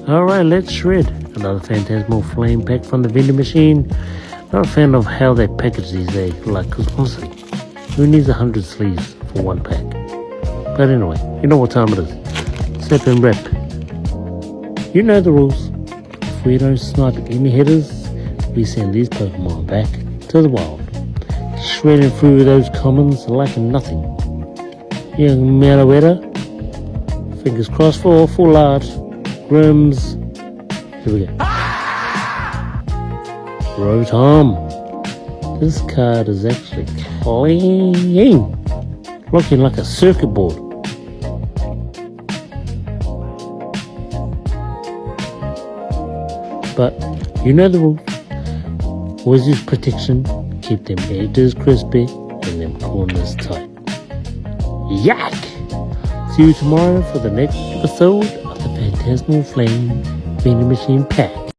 Alright, let's shred. Another Phantasmal Flame pack from the vending machine. Not a fan of how they package these days. Cause honestly, who needs 100 sleeves for one pack? But anyway, you know what time it is. Snap and wrap. You know the rules. If we don't snipe any hitters, we send these Pokemon back to the wild. Shredding through those commons like nothing. Young Maraweta. Fingers crossed for full art. Grims. Here we go. Rotom. This card is actually clean. Looking like a circuit board. But you know the rules. Always use protection. Keep them edges crispy and them corners tight. Yak! See you tomorrow for the next episode of the Phantasmal Flame Vending Machine Pack.